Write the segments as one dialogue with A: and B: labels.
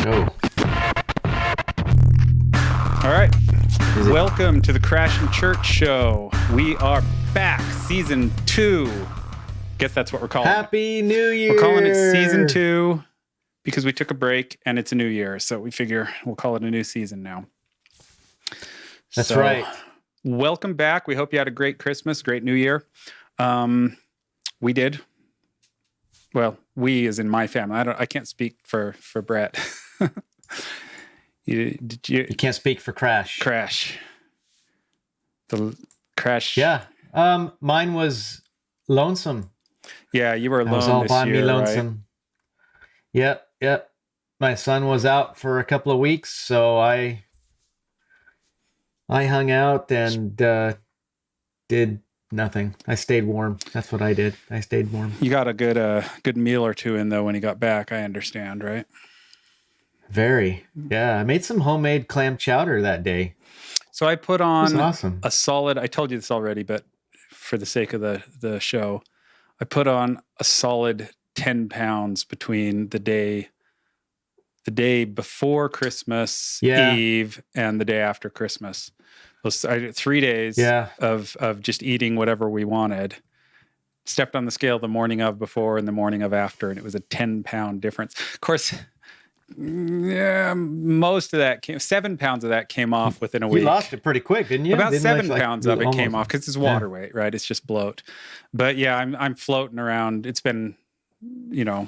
A: Go.
B: All right. Welcome to the Crash and Church Show. We are back, season 2. Guess that's what we're calling
A: Happy New Year.
B: We're calling it season 2 because we took a break and it's a new year. So we figure we'll call it a new season now.
A: That's right.
B: Welcome back. We hope you had a great Christmas, great New Year. We did. Well, we as in my family. I can't speak for Brett. You
A: can't speak for Crash.
B: The Crash.
A: Yeah. Mine was lonesome.
B: Yeah, you were alone
A: I was all
B: this
A: by
B: year,
A: me lonesome.
B: Right?
A: Yep. My son was out for a couple of weeks, so I hung out and did nothing. I stayed warm. That's what I did. I stayed warm.
B: You got a good meal or two in though when you got back, I understand, right?
A: Very. Yeah, I made some homemade clam chowder that day.
B: So I put on
A: awesome.
B: a solid, I told you this already, but for the sake of the show, I put on a solid 10 pounds between the day before Christmas Eve and the day after Christmas. Those 3 days of just eating whatever we wanted. Stepped on the scale the morning of before and the morning of after, and it was a 10-pound difference. Of course, most of that 7 pounds of that came off within a week.
A: You lost it pretty quick, didn't you?
B: About 7 pounds of it came off because it's water weight, right? It's just bloat. But yeah, I'm floating around. It's been, a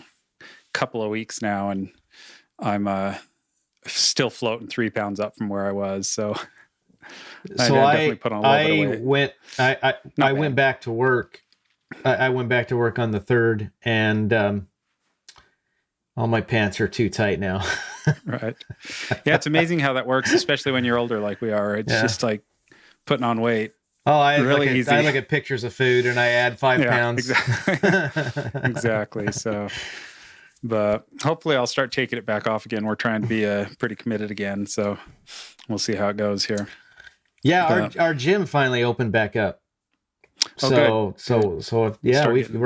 B: couple of weeks now, and I'm still floating 3 pounds up from where I was. So I definitely put on a little bit of weight.
A: I went back to work. I went back to work on the 3rd, and all my pants are too tight now.
B: Right. Yeah, it's amazing how that works, especially when you're older like we are. It's just like putting on weight.
A: Oh, I look at pictures of food and I add 5 pounds.
B: Exactly. So, but hopefully I'll start taking it back off again. We're trying to be pretty committed again. So we'll see how it goes here.
A: Yeah, our gym finally opened back up. We were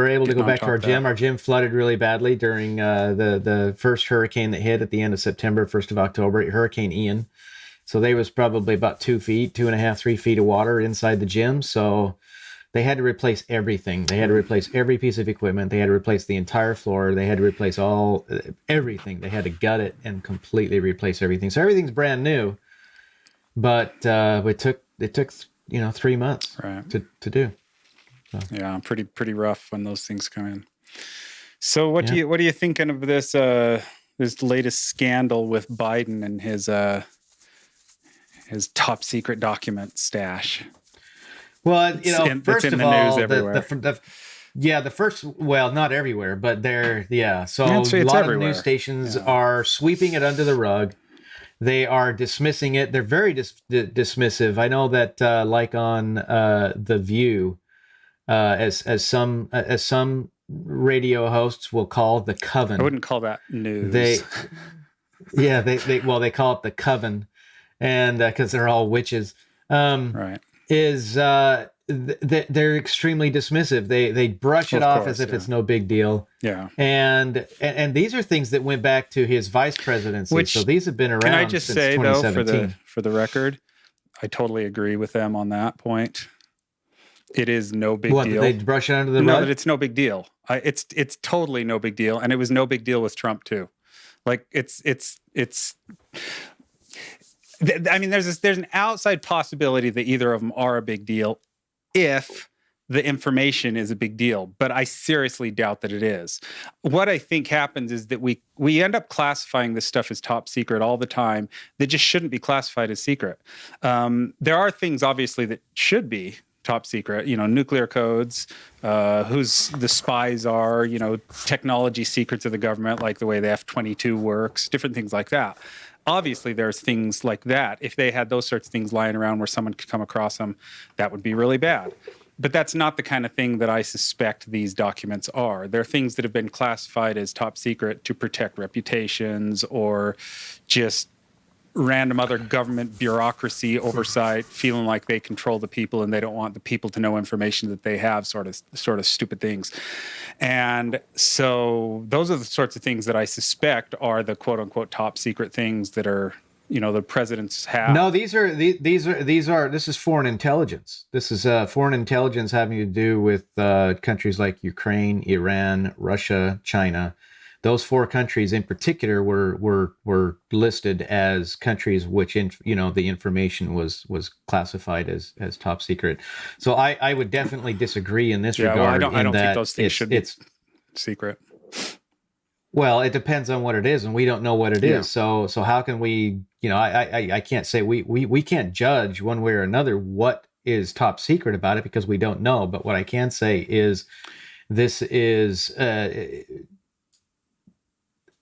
A: able to go back to our gym. Our gym flooded really badly during the first hurricane that hit at the end of September, 1st of October, Hurricane Ian. So there was probably about 2.5, 3 feet of water inside the gym. So they had to replace everything. They had to replace every piece of equipment. They had to replace the entire floor. They had to replace everything. They had to gut it and completely replace everything. So everything's brand new, but it took 3 months to do. So.
B: Yeah, pretty rough when those things come in. So what are you thinking of this latest scandal with Biden and his top secret document stash?
A: Well, first of all, not everywhere, but so a lot of news stations are sweeping it under the rug. They are dismissing it. They're very dismissive. I know that like on The View, as some radio hosts will call the coven.
B: I wouldn't call that news.
A: They call it the coven, and because they're all witches. Right. They're extremely dismissive. They brush it off as if it's no big deal.
B: Yeah.
A: And these are things that went back to his vice presidency. So these have been around. Can I just say though,
B: for the record, I totally agree with them on that point. It is no big deal.
A: They brush it under the rug?
B: No, that it's no big deal. It's totally no big deal, and it was no big deal with Trump too. Like it's. I mean, there's an outside possibility that either of them are a big deal, if the information is a big deal. But I seriously doubt that it is. What I think happens is that we end up classifying this stuff as top secret all the time that just shouldn't be classified as secret. There are things obviously that should be top secret, nuclear codes, who's the spies are, technology secrets of the government, like the way the F-22 works, different things like that. Obviously, there's things like that. If they had those sorts of things lying around where someone could come across them, that would be really bad. But that's not the kind of thing that I suspect these documents are. They're things that have been classified as top secret to protect reputations or just random other government bureaucracy oversight, feeling like they control the people and they don't want the people to know information that they have, sort of stupid things. And so those are the sorts of things that I suspect are the quote unquote top secret things that are, the presidents have.
A: No, this is foreign intelligence. This is foreign intelligence having to do with countries like Ukraine, Iran, Russia, China. Those 4 countries in particular were listed as countries which the information was classified as top secret. So I would definitely disagree in this regard.
B: Well, I don't think those things should be secret.
A: Well, it depends on what it is, and we don't know what it is. So how can we? I can't say we can't judge one way or another what is top secret about it because we don't know. But what I can say is this is.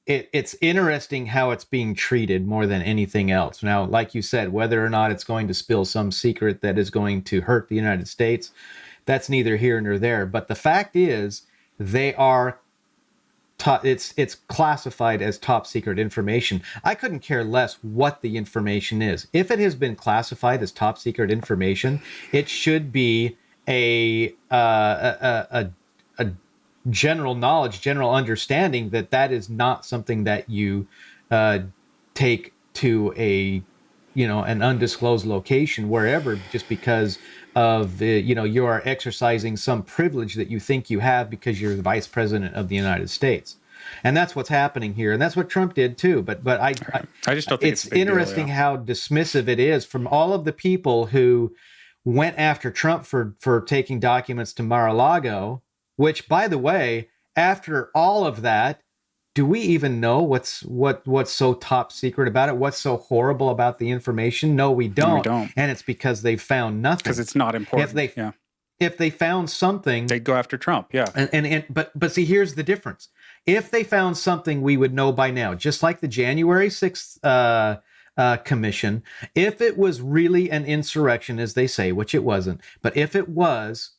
A: It's interesting how it's being treated more than anything else. Now, like you said, whether or not it's going to spill some secret that is going to hurt the United States, that's neither here nor there. But the fact is, they are. It's classified as top secret information. I couldn't care less what the information is. If it has been classified as top secret information, it should be a general knowledge, general understanding that is not something that you take to an undisclosed location wherever just because of you are exercising some privilege that you think you have because you're the vice president of the United States. And that's what's happening here, and that's what Trump did too. But I
B: just don't think
A: it's interesting how dismissive it is from all of the people who went after Trump for taking documents to Mar-a-Lago. Which, by the way, after all of that, do we even know what's so top secret about it? What's so horrible about the information? No, we don't.
B: We don't.
A: And it's because they found nothing.
B: Because it's not important.
A: If they found something,
B: they'd go after Trump. Yeah.
A: But see, here's the difference. If they found something, we would know by now. Just like the January 6th commission, if it was really an insurrection, as they say, which it wasn't, but if it was,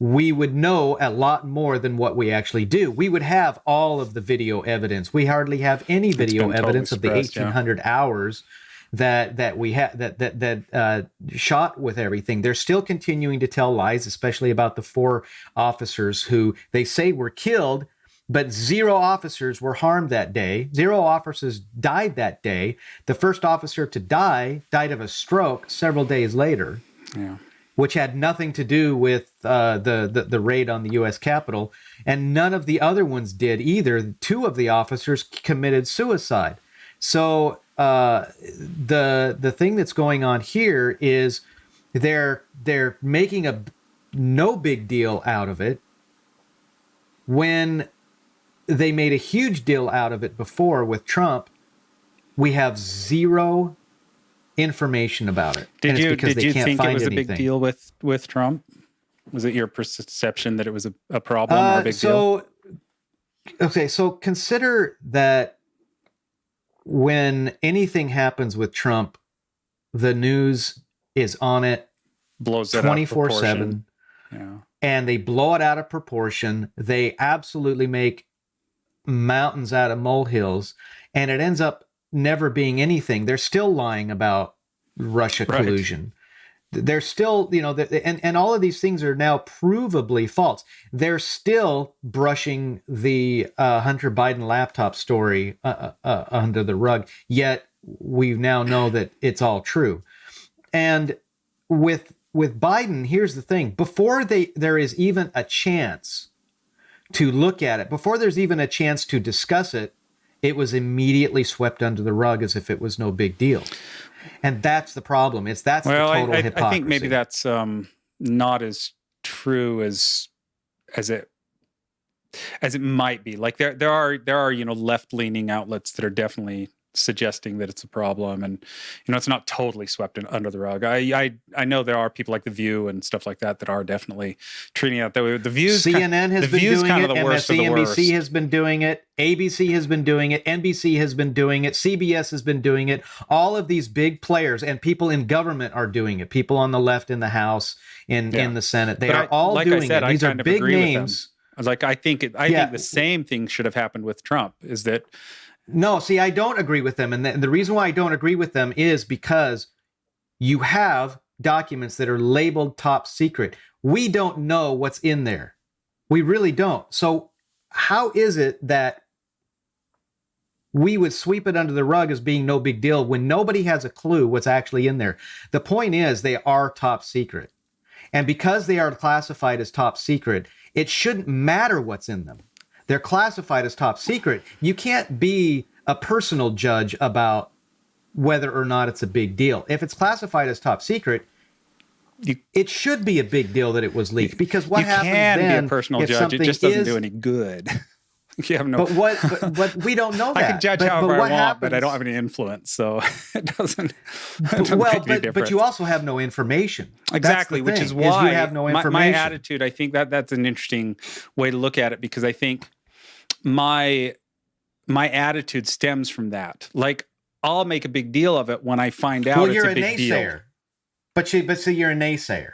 A: we would know a lot more than what we actually do. We would have all of the video evidence. We hardly have any video evidence of the 1,800 hours that we had that shot with everything. They're still continuing to tell lies, especially about the 4 officers who they say were killed, but 0 officers were harmed that day. 0 officers died that day. The first officer to died of a stroke several days later.
B: Yeah.
A: Which had nothing to do with the raid on the U.S. Capitol, and none of the other ones did either. 2 of the officers committed suicide. So the thing that's going on here is they're making a no big deal out of it when they made a huge deal out of it before with Trump. We have 0 information about it.
B: Did you think it was a big deal with Trump? Was it your perception that it was a problem or a big deal?
A: Okay, so consider that when anything happens with Trump, the news is on it,
B: blows it
A: 24/7, and they blow it out of proportion. They absolutely make mountains out of molehills, and it ends up never being anything. They're still lying about Russia collusion. They're still, and all of these things are now provably false. They're still brushing the Hunter Biden laptop story under the rug, yet we now know that it's all true. And with Biden, here's the thing. Before there is even a chance to look at it, before there's even a chance to discuss it, it was immediately swept under the rug as if it was no big deal. And that's the problem. That's the total hypocrisy.
B: I think maybe that's not as true as it might be. Like there are left-leaning outlets that are definitely suggesting that it's a problem, and it's not totally swept under the rug. I know there are people like The View and stuff like that are definitely treating it that way. The View's
A: CNN has been doing it. MSNBC has been doing it. ABC has been doing it. NBC has been doing it. CBS has been doing it. All of these big players and people in government are doing it. People on the left in the House, in the Senate, they are all doing it. These are big names.
B: I think the same thing should have happened with Trump. Is that
A: No, see, I don't agree with them. And the reason why I don't agree with them is because you have documents that are labeled top secret. We don't know what's in there. We really don't. So how is it that we would sweep it under the rug as being no big deal when nobody has a clue what's actually in there? The point is they are top secret. And because they are classified as top secret, it shouldn't matter what's in them. They're classified as top secret. You can't be a personal judge about whether or not it's a big deal. If it's classified as top secret, it should be a big deal that it was leaked. Because what happens then?
B: You can be a personal judge. It just doesn't do any good. You have no.
A: But we don't know that.
B: I can judge however I want, but I don't have any influence, so it doesn't.
A: But you also have no information.
B: Exactly, which is why
A: you have no information.
B: My attitude. I think that's an interesting way to look at it, because I think my attitude stems from that. Like, I'll make a big deal of it when I find out it's a big deal.
A: But see, you're a naysayer.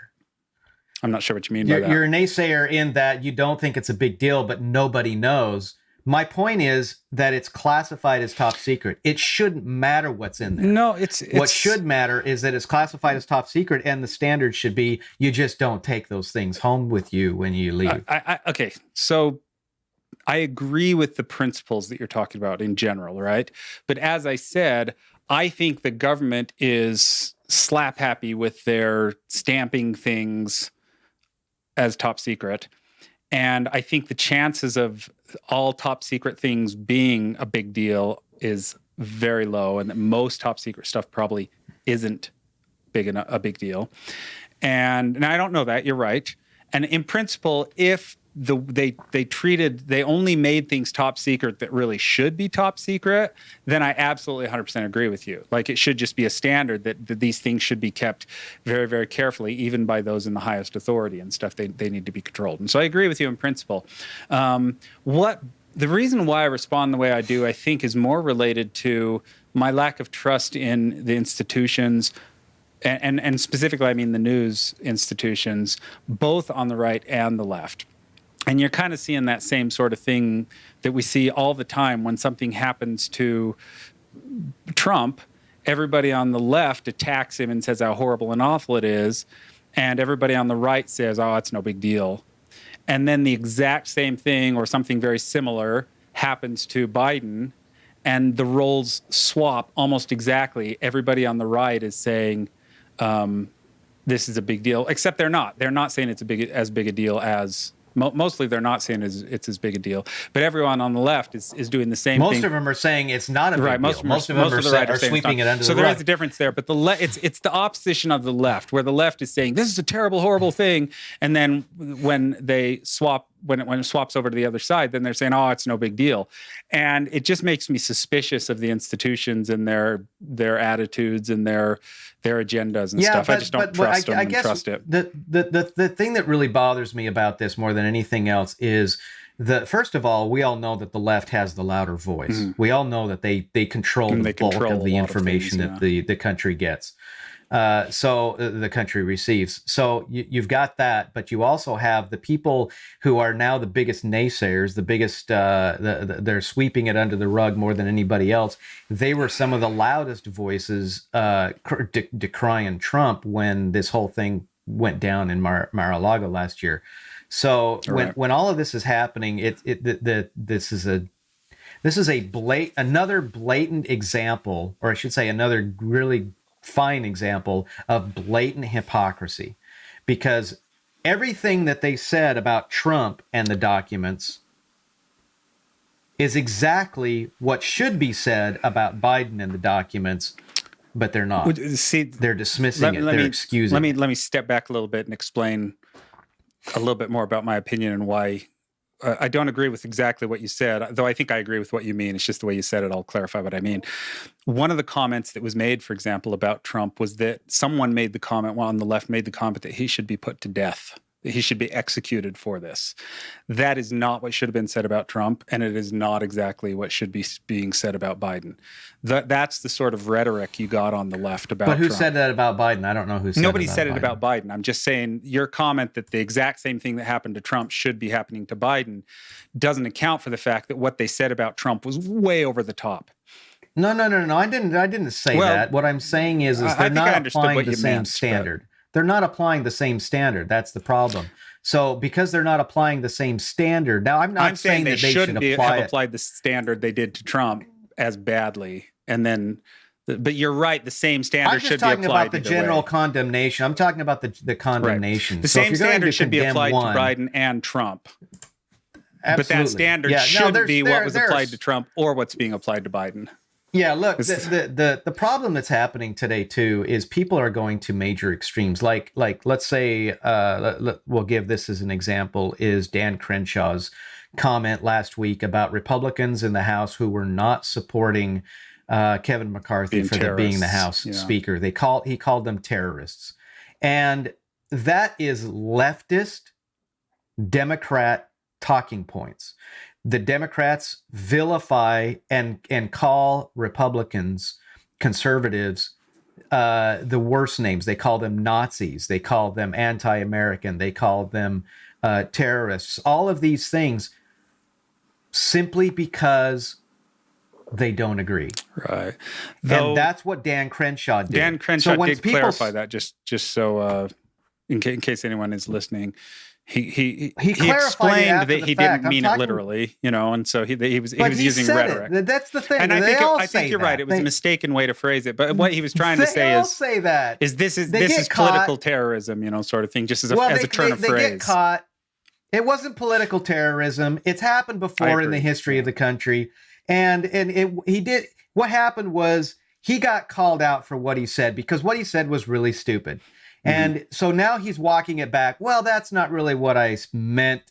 B: I'm not sure what you mean by that.
A: You're a naysayer in that you don't think it's a big deal, but nobody knows. My point is that it's classified as top secret. It shouldn't matter what's in there.
B: No,
A: what should matter is that it's classified as top secret, and the standard should be you just don't take those things home with you when you leave.
B: Okay, so I agree with the principles that you're talking about in general, right? But as I said, I think the government is slap happy with their stamping things as top secret. And I think the chances of all top secret things being a big deal is very low, and that most top secret stuff probably isn't a big deal. And I don't know that, you're right. And in principle, if they only made things top secret that really should be top secret, then I absolutely 100% agree with you. Like, it should just be a standard that these things should be kept very, very carefully, even by those in the highest authority and stuff. They need to be controlled. And so I agree with you in principle. The reason why I respond the way I do, I think, is more related to my lack of trust in the institutions, and specifically, I mean the news institutions, both on the right and the left. And you're kind of seeing that same sort of thing that we see all the time when something happens to Trump. Everybody on the left attacks him and says how horrible and awful it is. And everybody on the right says, oh, it's no big deal. And then the exact same thing or something very similar happens to Biden, and the roles swap almost exactly. Everybody on the right is saying this is a big deal, except they're not. They're not saying it's as big a deal as... Mostly they're not saying it's as big a deal, but everyone on the left is doing the same thing.
A: Most of them are saying it's not a big deal. Most of them are sweeping it under the rug.
B: So there is a difference there, but it's the opposition of the left, where the left is saying this is a terrible, horrible thing, and then when they swap, when it swaps over to the other side, then they're saying, oh, it's no big deal. And it just makes me suspicious of the institutions and their attitudes and their agendas and stuff. I just don't trust them and trust it.
A: The thing that really bothers me about this more than anything else is first of all, we all know that the left has the louder voice. Mm-hmm. We all know that they control the bulk of the information that the country gets. So the country receives. So you've got that, but you also have the people who are now the biggest naysayers, the biggest, they're sweeping it under the rug more than anybody else. They were some of the loudest voices decrying Trump when this whole thing went down in Mar-a-Lago last year. So when all of this is happening, this is another blatant example, or I should say another really fine example of blatant hypocrisy, because everything that they said about Trump and the documents is exactly what should be said about Biden and the documents, but they're not.
B: See,
A: they're dismissing it. They're excusing it.
B: Let me step back a little bit and explain a little bit more about my opinion and why I don't agree with exactly what you said, though I think I agree with what you mean. It's just the way you said it. I'll clarify what I mean. One of the comments that was made, for example, about Trump was that someone made the comment, on the left made the comment that he should be put to death. He should be executed for this. That is not what should have been said about Trump, and it is not exactly what should be being said about Biden. That's the sort of rhetoric you got on the left about Trump.
A: But who said that about Biden? I don't know who said
B: Nobody
A: it about
B: said
A: Biden.
B: it about Biden. I'm just saying your comment that the exact same thing that happened to Trump should be happening to Biden doesn't account for the fact that what they said about Trump was way over the top.
A: No. I didn't say that. What I'm saying is they're not applying the same standard. They're not applying the same standard. That's the problem. So because they're not applying the same standard, now I'm not saying that they shouldn't have
B: applied the standard they did to Trump as badly, and then. But you're right. The same standard should be applied. I'm just talking about the
A: general condemnation. I'm talking about the condemnation.
B: Right. The same standard should be applied to Biden and Trump. Absolutely. But that standard should be what was applied to Trump or what's being applied to Biden.
A: Yeah, look, the problem that's happening today too is people are going to major extremes. Like let's say we'll give this as an example is Dan Crenshaw's comment last week about Republicans in the House who were not supporting Kevin McCarthy for being the House Speaker. He called them terrorists, and that is leftist Democrat talking points. The Democrats vilify and call Republicans, conservatives, the worst names. They call them Nazis. They call them anti-American. They call them terrorists. All of these things simply because they don't agree.
B: Right.
A: And that's what Dan Crenshaw did.
B: Dan Crenshaw did clarify that just so in case anyone is listening. He explained that he didn't mean it literally, and so he was using rhetoric.
A: That's the thing.
B: And I think you're right. It was a mistaken way to phrase it. But what he was trying to say is this is political terrorism, sort of thing, just as a turn of phrase.
A: They get caught. It wasn't political terrorism. It's happened before in the history of the country, and he did. What happened was he got called out for what he said because what he said was really stupid. And so now he's walking it back. Well, that's not really what I meant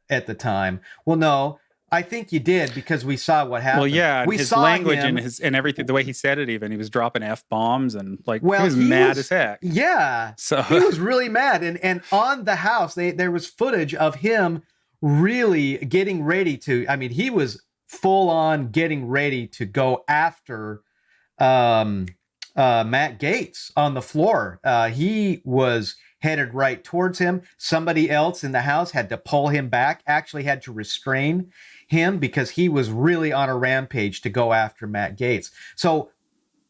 A: at the time. Well, no, I think you did because we saw what happened.
B: Well, yeah, his language and everything, the way he said it, even he was dropping F-bombs and he was mad as heck.
A: Yeah, so he was really mad. And on the House, there was footage of him really getting ready to. I mean, he was full on getting ready to go after. Matt Gaetz on the floor. He was headed right towards him. Somebody else in the House had to pull him back, actually had to restrain him because he was really on a rampage to go after Matt Gaetz. So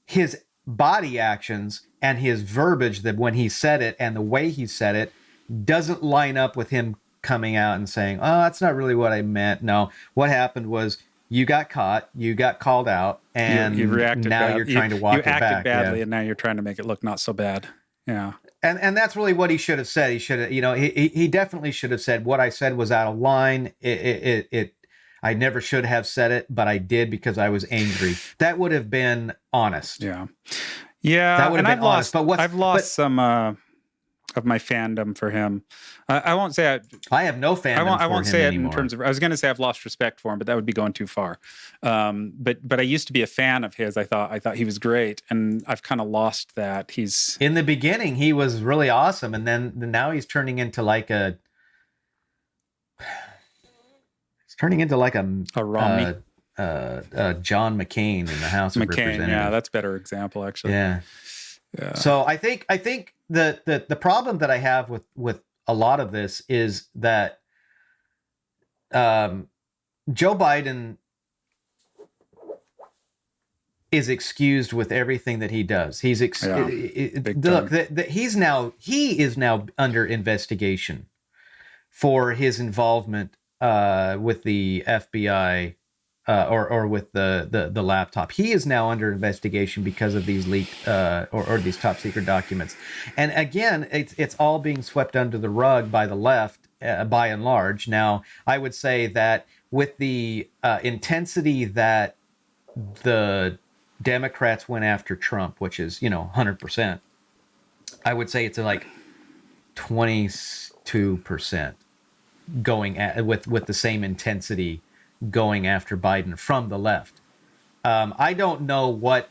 A: his body actions and his verbiage that when he said it and the way he said it doesn't line up with him coming out and saying, oh, that's not really what I meant. No, what happened was you got caught, you got called out, and
B: you reacted
A: now you're trying to walk it back.
B: You acted badly, and now you're trying to make it look not so bad. Yeah.
A: And that's really what he should have said. He should have, he definitely should have said what I said was out of line. I never should have said it, but I did because I was angry. That would have been honest.
B: Yeah. Yeah.
A: That would have been honest.
B: I've lost some of my fandom for him. I won't say
A: I have no fandom.
B: I won't say it
A: anymore.
B: In terms of. I was going to say I've lost respect for him, but that would be going too far. But I used to be a fan of his. I thought he was great, and I've kind of lost that. He's
A: in the beginning he was really awesome, and then now he's turning into like a
B: Romney,
A: John McCain in the House of Representatives.
B: Yeah, that's a better example actually.
A: Yeah. So I think the problem that I have with a lot of this is that Joe Biden is excused with everything that he does. He's he is now under investigation for his involvement with the FBI. Or with the laptop. He is now under investigation because of these leaked or these top secret documents. And again, it's all being swept under the rug by the left, by and large. Now, I would say that with the intensity that the Democrats went after Trump, which is 100%, I would say it's like 22% going at with the same intensity going after Biden from the left. I don't know what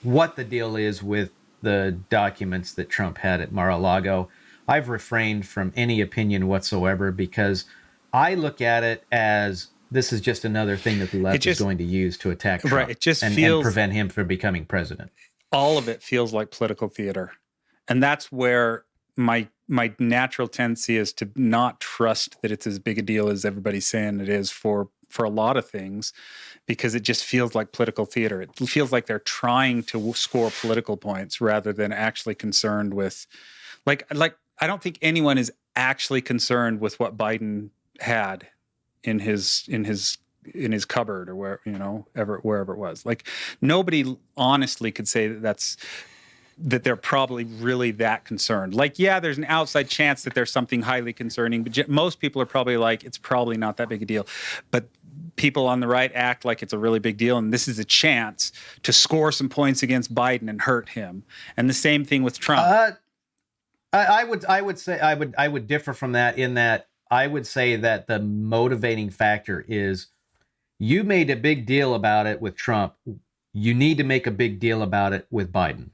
A: the deal is with the documents that Trump had at Mar-a-Lago. I've refrained from any opinion whatsoever because I look at it as this is just another thing that the left is going to use to attack Trump,
B: right? It just
A: and prevent him from becoming president.
B: All of it feels like political theater, and that's where my natural tendency is to not trust that it's as big a deal as everybody's saying it is for a lot of things, because it just feels like political theater. It feels like they're trying to score political points rather than actually concerned with, like I don't think anyone is actually concerned with what Biden had in his cupboard or wherever it was. Like, nobody honestly could say that they're probably really that concerned. Like, yeah, there's an outside chance that there's something highly concerning, but most people are probably like, it's probably not that big a deal. But people on the right act like it's a really big deal, and this is a chance to score some points against Biden and hurt him. And the same thing with Trump.
A: I would differ from that, in that I would say that the motivating factor is, you made a big deal about it with Trump. You need to make a big deal about it with Biden.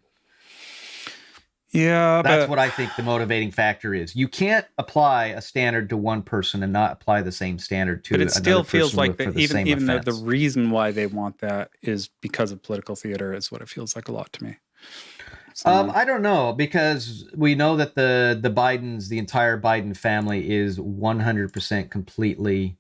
B: Yeah,
A: that's what I think the motivating factor is. You can't apply a standard to one person and not apply the same standard to another person. But it still feels like
B: even though the reason why they want that is because of political theater, is what it feels like a lot to me. So,
A: I don't know, because we know that the entire Biden family is 100% completely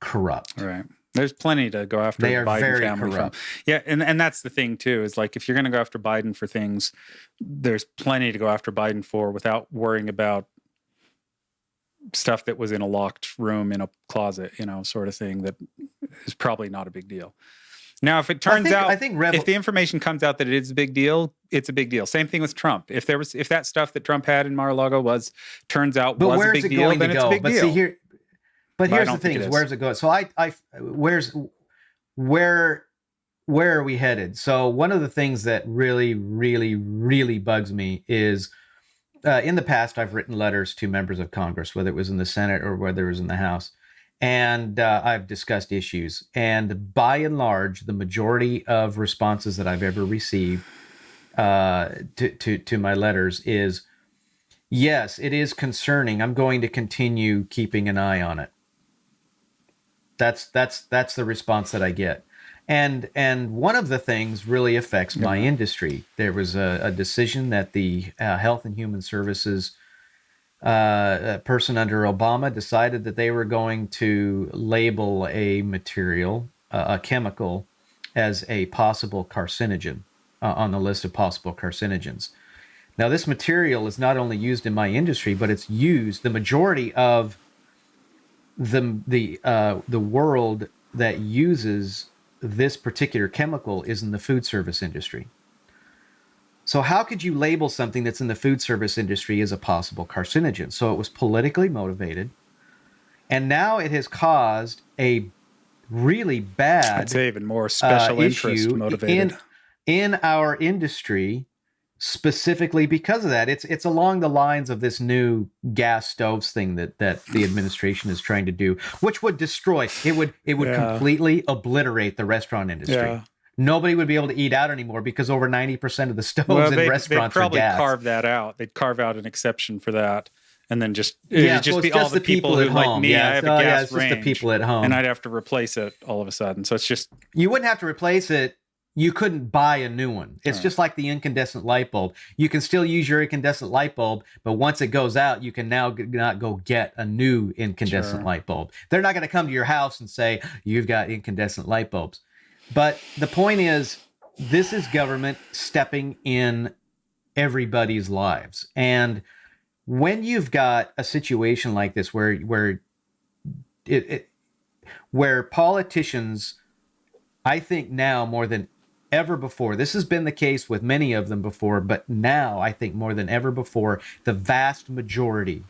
A: corrupt.
B: Right. There's plenty to go after the Biden family from. Yeah, and that's the thing too, is like, if you're going to go after Biden for things, there's plenty to go after Biden for without worrying about stuff that was in a locked room in a closet, sort of thing that is probably not a big deal. Now, if it turns out, if the information comes out that it is a big deal, it's a big deal. Same thing with Trump. If that stuff that Trump had in Mar-a-Lago turns out was a big deal, then it's a big deal.
A: See, But here's the thing: is where's it going? So where are we headed? So one of the things that really, really, really bugs me is, in the past, I've written letters to members of Congress, whether it was in the Senate or whether it was in the House, and I've discussed issues. And by and large, the majority of responses that I've ever received to my letters is, yes, it is concerning. I'm going to continue keeping an eye on it. That's the response that I get. And one of the things really affects my industry. There was a decision that the Health and Human Services person under Obama decided that they were going to label a material, a chemical, as a possible carcinogen on the list of possible carcinogens. Now, this material is not only used in my industry, but it's used, the majority of the world that uses this particular chemical is in the food service industry. So how could you label something that's in the food service industry as a possible carcinogen? So it was politically motivated, and now it has caused a really bad,
B: I'd say even more special interest motivated
A: in our industry, specifically because of that. It's along the lines of this new gas stoves thing that the administration is trying to do, which would destroy, it would completely obliterate the restaurant industry. Yeah. Nobody would be able to eat out anymore because over 90% of the stoves in restaurants are gas. They'd
B: probably carve that out. They'd carve out an exception for that. And then it'd just be all the people who, like me, I have a gas range, just the people at home. And I'd have to replace it all of a sudden. So it's just...
A: You wouldn't have to replace it. You couldn't buy a new one. It's just like the incandescent light bulb. You can still use your incandescent light bulb, but once it goes out, you can now not go get a new incandescent light bulb. They're not going to come to your house and say, you've got incandescent light bulbs. But the point is, this is government stepping in everybody's lives. And when you've got a situation like this where politicians, I think now more than ever before, this has been the case with many of them before, but now I think more than ever before, the vast majority,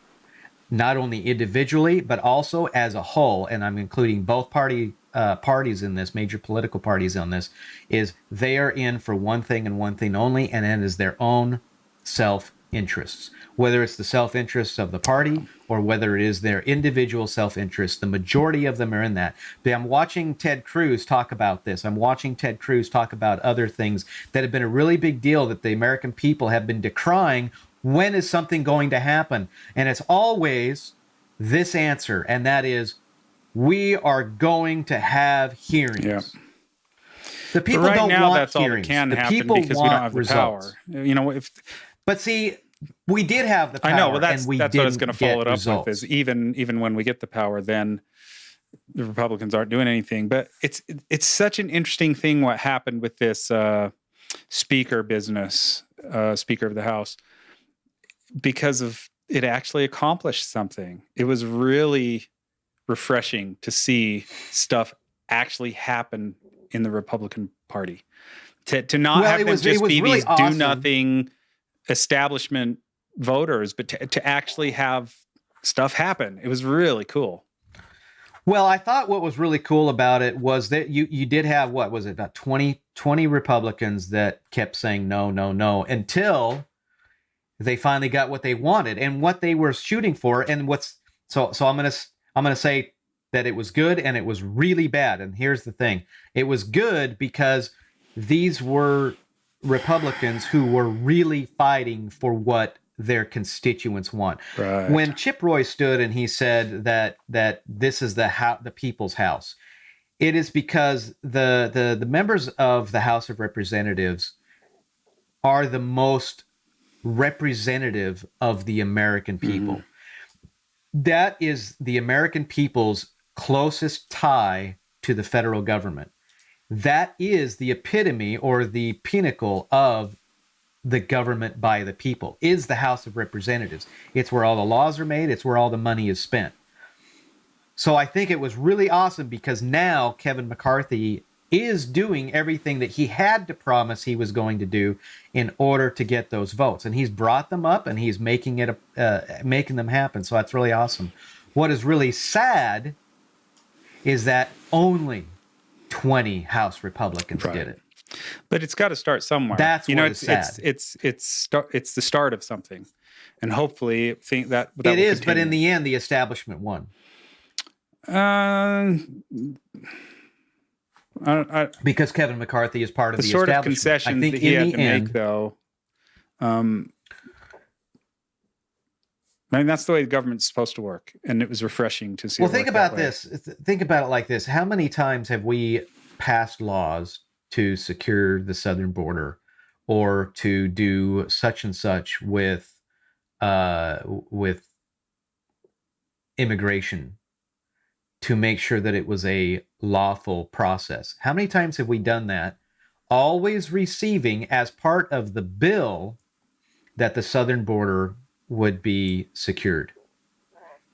A: not only individually, but also as a whole, and I'm including both parties in this, major political parties on this, is they are in for one thing and one thing only, and that is their own self-interests. Whether it's the self-interests of the party or whether it is their individual self-interest, the majority of them are in that. But I'm watching Ted Cruz talk about this. I'm watching Ted Cruz talk about other things that have been a really big deal that the American people have been decrying When is something going to happen? And it's always this answer, and that is, we are going to have hearings.
B: Yeah.
A: The people right don't
B: now,
A: want
B: that's
A: hearings.
B: all that can
A: the
B: happen
A: people
B: because
A: want
B: we don't have the
A: results.
B: power. You know,
A: but see, we did have the power.
B: I know. Well, that's
A: and we
B: what
A: didn't
B: it's going to follow it up
A: results.
B: with. Is even when we get the power, then the Republicans aren't doing anything. But it's such an interesting thing what happened with this speaker business, Speaker of the House, because of it actually accomplished something. It was really refreshing to see stuff actually happen in the Republican Party. To not have them just be really these awesome, do-nothing establishment voters, but to actually have stuff happen. It was really cool.
A: Well, I thought what was really cool about it was that you did have, what was it, about 20 Republicans that kept saying no, no, no, until they finally got what they wanted and what they were shooting for. And so I'm gonna say that it was good and it was really bad. And here's the thing: it was good because these were Republicans who were really fighting for what their constituents want.
B: Right.
A: When Chip Roy stood and he said that this is the people's house, it is because the members of the House of Representatives are the most representative of the American people. Mm-hmm. That is the American people's closest tie to the federal government. That is the epitome or the pinnacle of the government by the people, is the House of Representatives. It's where all the laws are made. It's where all the money is spent. So I think it was really awesome because now Kevin McCarthy is doing everything that he had to promise he was going to do in order to get those votes. And he's brought them up and he's making them happen. So that's really awesome. What is really sad is that only 20 House Republicans did it.
B: But it's got to start somewhere.
A: That's it's
B: sad. It's the start of something, and hopefully, think that
A: it is. Continue. But in the end, the establishment won. Because Kevin McCarthy is part of the
B: sort
A: establishment.
B: Of concessions that he had to make, though. I mean, that's the way the government's supposed to work, and it was refreshing to see.
A: Well, think about this. Think about it like this: how many times have we passed laws to secure the southern border, or to do such and such with immigration, to make sure that it was a lawful process? How many times have we done that? Always receiving as part of the bill that the southern border would be secured.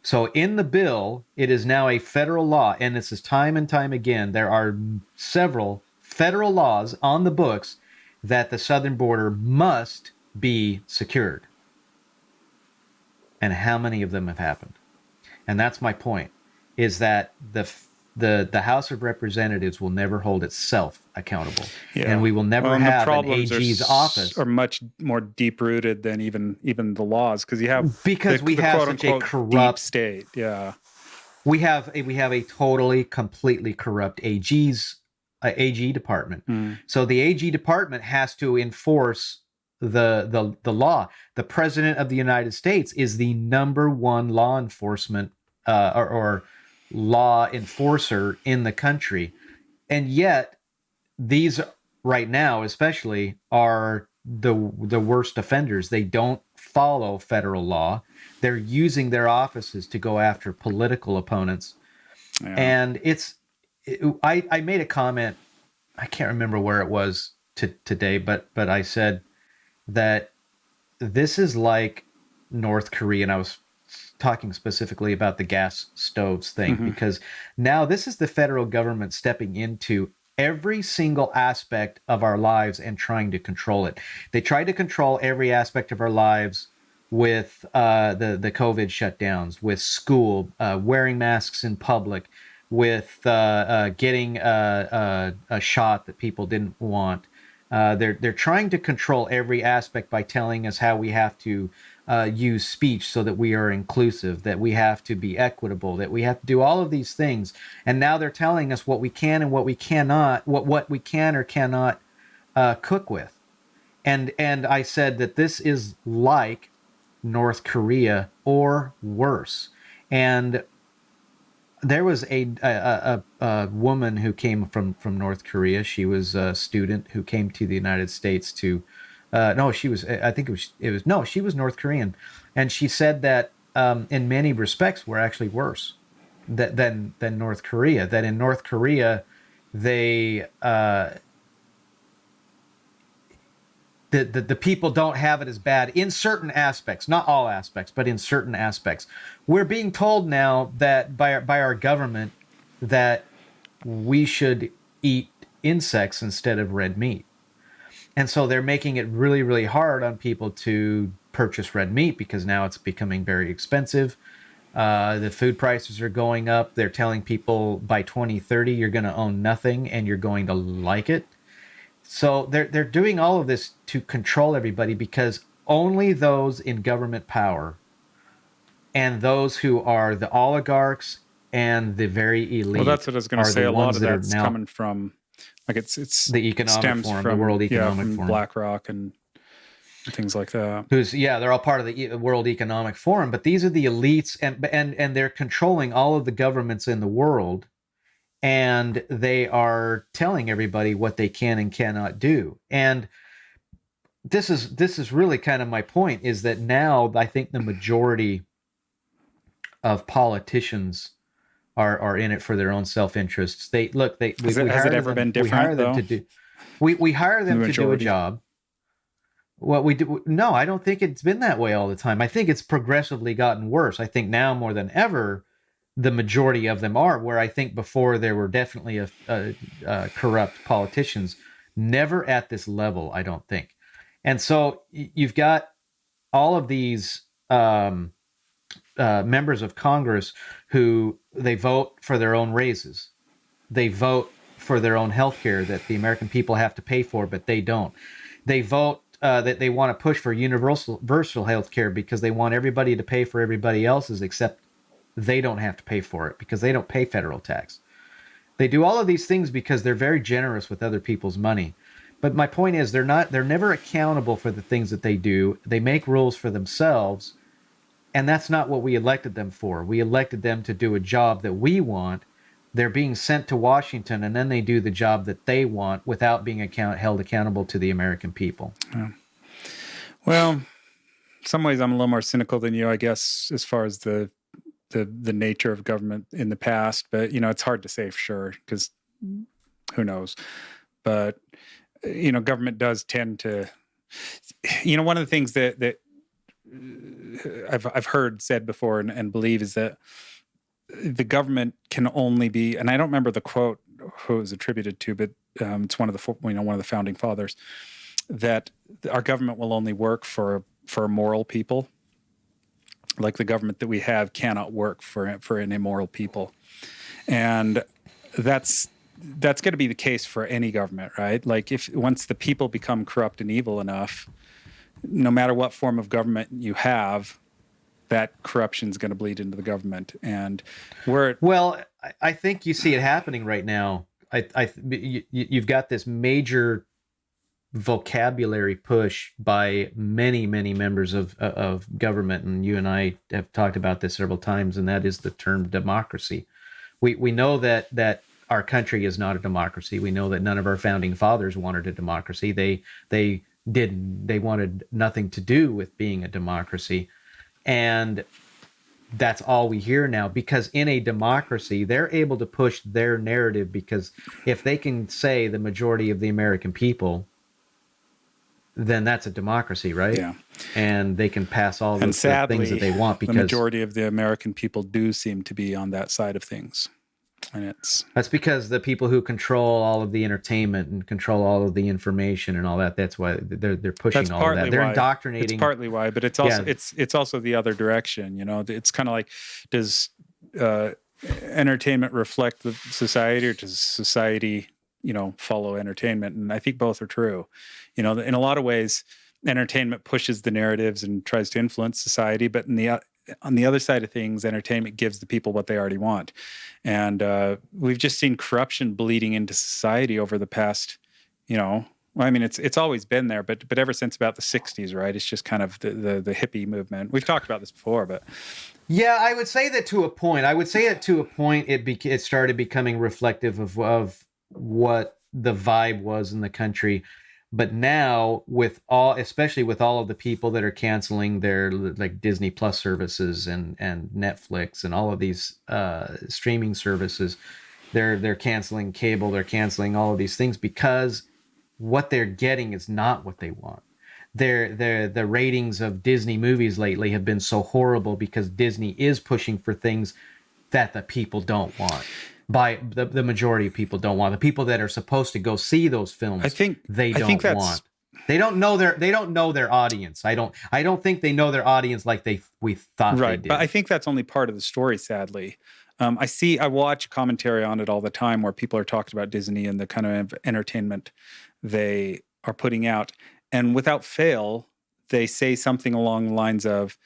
A: So in the bill, it is now a federal law, and this is time and time again. There are several federal laws on the books that the southern border must be secured. And how many of them have happened? And that's my point, is that the House of Representatives will never hold itself accountable. Yeah. And we will never have an AG's office.
B: Are much more deep-rooted than even the laws, because we have
A: such a corrupt
B: deep state. Yeah.
A: We have a totally, completely corrupt AG department. So the AG department has to enforce the law. The President of the United States is the number one law enforcement or law enforcer in the country. And yet these right now especially are the worst offenders. They don't follow federal law. They're using their offices to go after political opponents. Yeah. And I made a comment, I can't remember where it was today, but I said that this is like North Korea, and I was talking specifically about the gas stoves thing, because now this is the federal government stepping into every single aspect of our lives and trying to control it. They tried to control every aspect of our lives with the COVID shutdowns, with school, wearing masks in public, with getting a shot that people didn't want. They're trying to control every aspect by telling us how we have to use speech so that we are inclusive, that we have to be equitable, that we have to do all of these things. And now they're telling us what we can and what we cannot, what we can or cannot cook with. And I said that this is like North Korea or worse. And there was a woman who came from North Korea. She was a student who came to the United States to no, she was, I think no, she was North Korean. And she said that in many respects we're actually worse than North Korea. That in North Korea, they the people don't have it as bad in certain aspects, not all aspects, but in certain aspects. We're being told now that by our government that we should eat insects instead of red meat. And so they're making it really, really hard on people to purchase red meat because now it's becoming very expensive. The food prices are going up. They're telling people by 2030 you're going to own nothing and you're going to like it. So they're doing all of this to control everybody because only those in government power and those who are the oligarchs and the very elite.
B: Well, that's what I was going to say. A lot of that's coming from, like it's
A: the Economic Forum, the World Economic Forum,
B: BlackRock and things like that.
A: They're all part of the World Economic Forum, but these are the elites, and they're controlling all of the governments in the world. And they are telling everybody what they can and cannot do. And this is really kind of my point, is that now I think the majority of politicians are in it for their own self-interests. Has
B: it ever been different, though?
A: We hire them to do a job. What we do? No, I don't think it's been that way all the time. I think it's progressively gotten worse. I think now more than ever, the majority of them are, where I think before there were definitely corrupt politicians, never at this level, I don't think. And so you've got all of these members of Congress who they vote for their own raises. They vote for their own health care that the American people have to pay for, but they don't. They vote that they want to push for universal health care because they want everybody to pay for everybody else's, except they don't have to pay for it because they don't pay federal tax. They do all of these things because they're very generous with other people's money. But my point is they're never accountable for the things that they do. They make rules for themselves, and that's not what we elected them for. We elected them to do a job that we want. They're being sent to Washington, and then they do the job that they want without being held accountable to the American people.
B: Yeah. Well, in some ways I'm a little more cynical than you, I guess, as far as the nature of government in the past, but it's hard to say for sure because who knows. But government does tend to, one of the things that I've heard said before and believe is that the government can only be, and I don't remember the quote who it was attributed to, but it's one of the founding fathers, that our government will only work for moral people. Like the government that we have cannot work for an immoral people. And that's going to be the case for any government, right? Like once the people become corrupt and evil enough, no matter what form of government you have, that corruption is going to bleed into the government. And
A: I think you see it happening right now. You've got this major vocabulary push by many members of government, and you and I have talked about this several times, and that is the term democracy. We know that our country is not a democracy. We know that none of our founding fathers wanted a democracy. They wanted nothing to do with being a democracy, and that's all we hear now, because in a democracy they're able to push their narrative, because if they can say the majority of the American people, then that's a democracy, right?
B: Yeah.
A: And they can pass all the things that they want, because
B: the majority of the American people do seem to be on that side of things. And
A: that's because the people who control all of the entertainment and control all of the information and all that, that's why they're pushing all of that. They're indoctrinating.
B: It's partly why, but it's also it's also the other direction. It's kind of like, does entertainment reflect the society, or does society follow entertainment? And I think both are true. In a lot of ways, entertainment pushes the narratives and tries to influence society, but on the other side of things, entertainment gives the people what they already want. And we've just seen corruption bleeding into society over the past, Well, I mean, it's always been there, but ever since about the '60s, right? It's just kind of the hippie movement. We've talked about this before, but
A: yeah, I would say that to a point. It started becoming reflective of what the vibe was in the country. But now, especially with all of the people that are canceling their like Disney Plus services and Netflix and all of these streaming services, they're canceling cable, they're canceling all of these things because what they're getting is not what they want. The ratings of Disney movies lately have been so horrible because Disney is pushing for things that the people don't want. By the majority of people don't want. The people that are supposed to go see those films, they don't want. They don't know their audience. I don't think they know their audience like we thought they did.
B: But I think that's only part of the story, sadly. I watch commentary on it all the time where people are talking about Disney and the kind of entertainment they are putting out. And without fail, they say something along the lines of,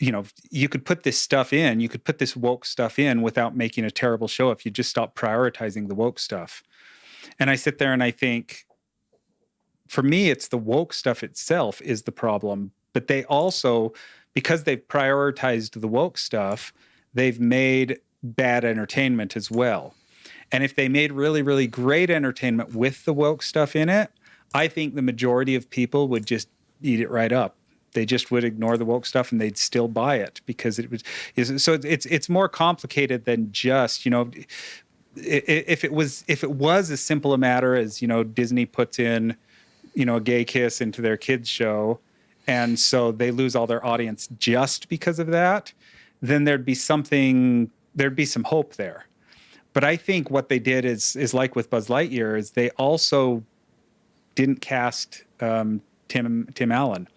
B: you could put this stuff in, you could put this woke stuff in without making a terrible show if you just stop prioritizing the woke stuff. And I sit there and I think, for me, it's the woke stuff itself is the problem. But they also, because they've prioritized the woke stuff, they've made bad entertainment as well. And if they made really, really great entertainment with the woke stuff in it, I think the majority of people would just eat it right up. They just would ignore the woke stuff and they'd still buy it because it's more complicated than just, if it was as simple a matter as, Disney puts in, a gay kiss into their kids show, and so they lose all their audience just because of that, then there'd be some hope there. But I think what they did is like with Buzz Lightyear, is they also didn't cast Tim Allen,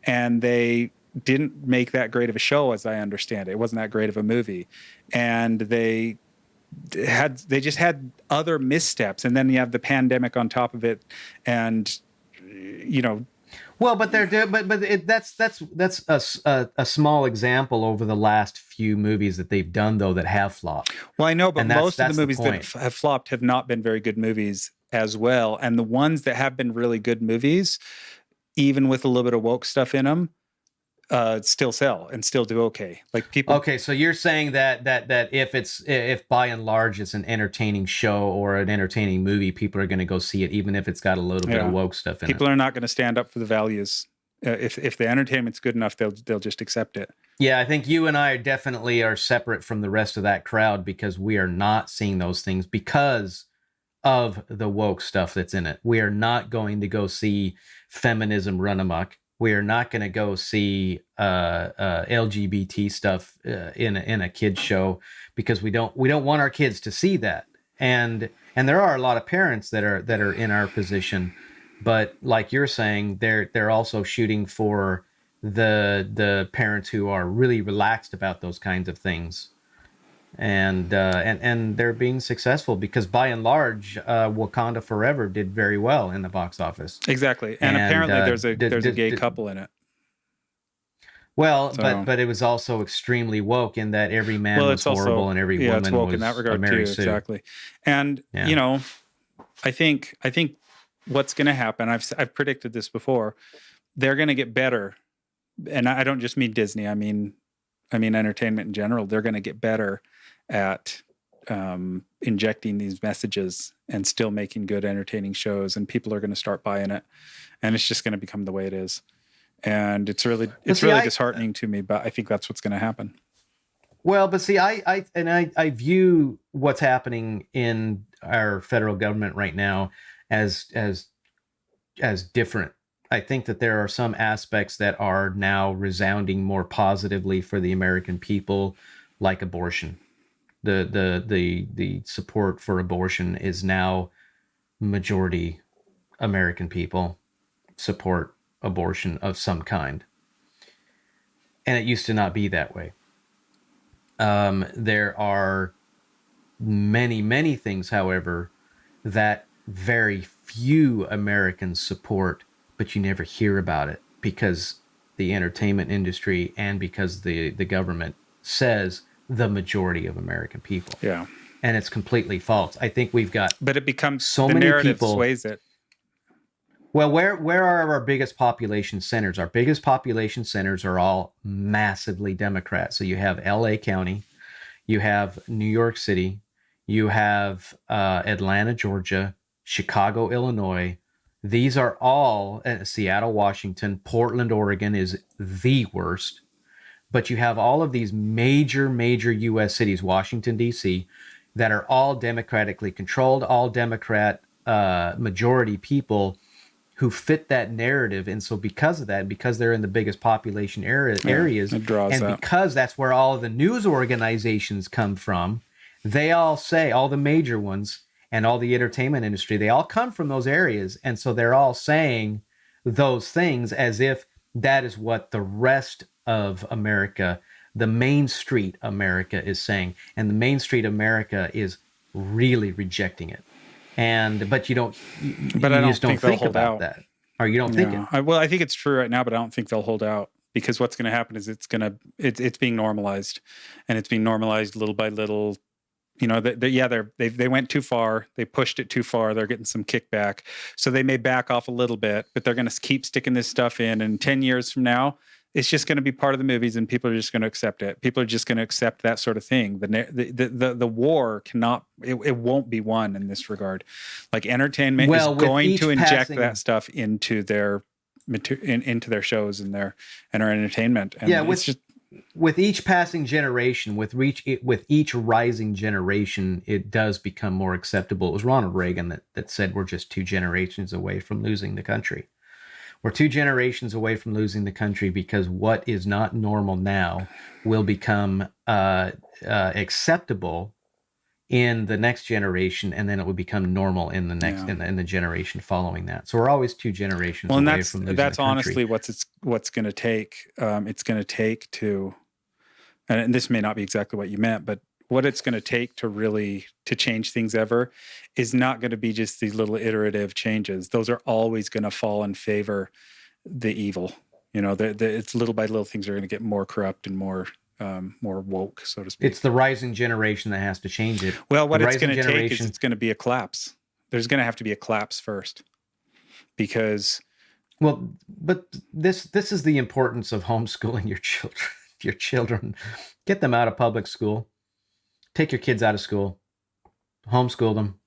B: and they didn't make that great of a show, as I understand it. It wasn't that great of a movie, and they just had other missteps, and then you have the pandemic on top of it, and
A: Well, but that's a small example over the last few movies that they've done though that have flopped.
B: Well, I know, but most of the movies that have flopped have not been very good movies as well, and the ones that have been really good movies, even with a little bit of woke stuff in them, still sell and still do okay. Like people.
A: Okay, so you're saying that if by and large it's an entertaining show or an entertaining movie, people are going to go see it, even if it's got a little bit of woke stuff in it.
B: People are not going to stand up for the values. If the entertainment's good enough, they'll just accept it.
A: Yeah, I think you and I definitely are separate from the rest of that crowd because we are not seeing those things because of the woke stuff that's in it. We are not going to go see feminism run amok. We are not going to go see LGBT stuff in a kids show because we don't want our kids to see that. And there are a lot of parents that are in our position, but like you're saying, they're also shooting for the parents who are really relaxed about those kinds of things. And they're being successful because by and large, Wakanda Forever did very well in the box office.
B: Exactly, and apparently there's a gay couple in it.
A: Well, so, but it was also extremely woke in that every man was horrible and every woman
B: it's woke
A: was
B: in that regard
A: a Mary
B: too.
A: Sue.
B: Exactly, and I think what's going to happen. I've predicted this before. They're going to get better, and I don't just mean Disney. I mean entertainment in general. They're going to get better at injecting these messages and still making good, entertaining shows, and people are going to start buying it, and it's just going to become the way it is. And it's really disheartening to me, but I think that's what's going to happen.
A: Well, but see, I view what's happening in our federal government right now as different. I think that there are some aspects that are now resounding more positively for the American people, like abortion. The support for abortion is now majority American people support abortion of some kind. And it used to not be that way. There are many, many things, however, that very few Americans support, but you never hear about it because the entertainment industry and because the government says the majority of American people.
B: Yeah.
A: And it's completely false. I think we've got
B: but it becomes
A: so
B: the
A: many
B: narrative
A: people
B: sways it.
A: Well, where are our biggest population centers? Our biggest population centers are all massively Democrat. So you have L.A. County, you have New York City, you have Atlanta, Georgia, Chicago, Illinois. These are all Seattle, Washington, Portland, Oregon is the worst. But you have all of these major U.S. cities, Washington, D.C., that are all democratically controlled, all Democrat majority people who fit that narrative. And so because of that, because they're in the biggest population areas,
B: it draws
A: and
B: that.
A: because that's where all of the news organizations come from, they all say, all the major ones and all the entertainment industry, they all come from those areas. And so they're all saying those things as if that is what the rest of America, the Main Street America, is saying. And the Main Street America is really rejecting it. But you don't,
B: but I just don't think
A: about that, or you don't think it.
B: I think it's true right now, but I don't think they'll hold out, because what's going to happen is it's being normalized, and it's being normalized little by little. You know, they went too far. They pushed it too far. They're getting some kickback, so they may back off a little bit, but they're going to keep sticking this stuff in. And 10 years from now, it's just going to be part of the movies, and people are just going to accept it. People are just going to accept that sort of thing. The war cannot, it won't be won in this regard. Like, entertainment is going to inject that stuff into their into their shows and our entertainment. And
A: with each passing generation, with each rising generation, it does become more acceptable. It was Ronald Reagan that said we're just 2 generations away from losing the country. We're 2 generations away from losing the country, because what is not normal now will become acceptable in the next generation, and then it will become normal in the next in the generation following that. So we're always 2 generations away from losing the country.
B: That's honestly what's going to take. It's going to take to, and this may not be exactly what you meant, but what it's going to take to change things ever is not going to be just these little iterative changes. Those are always going to fall in favor the evil. You know, it's little by little, things are going to get more corrupt and more woke, so to speak.
A: It's the rising generation that has to change it.
B: Well, what it's going to take is it's going to be a collapse. There's going to have to be a collapse first, because.
A: Well, but this is the importance of homeschooling your children. Your children, get them out of public school. Take your kids out of school. Homeschool them.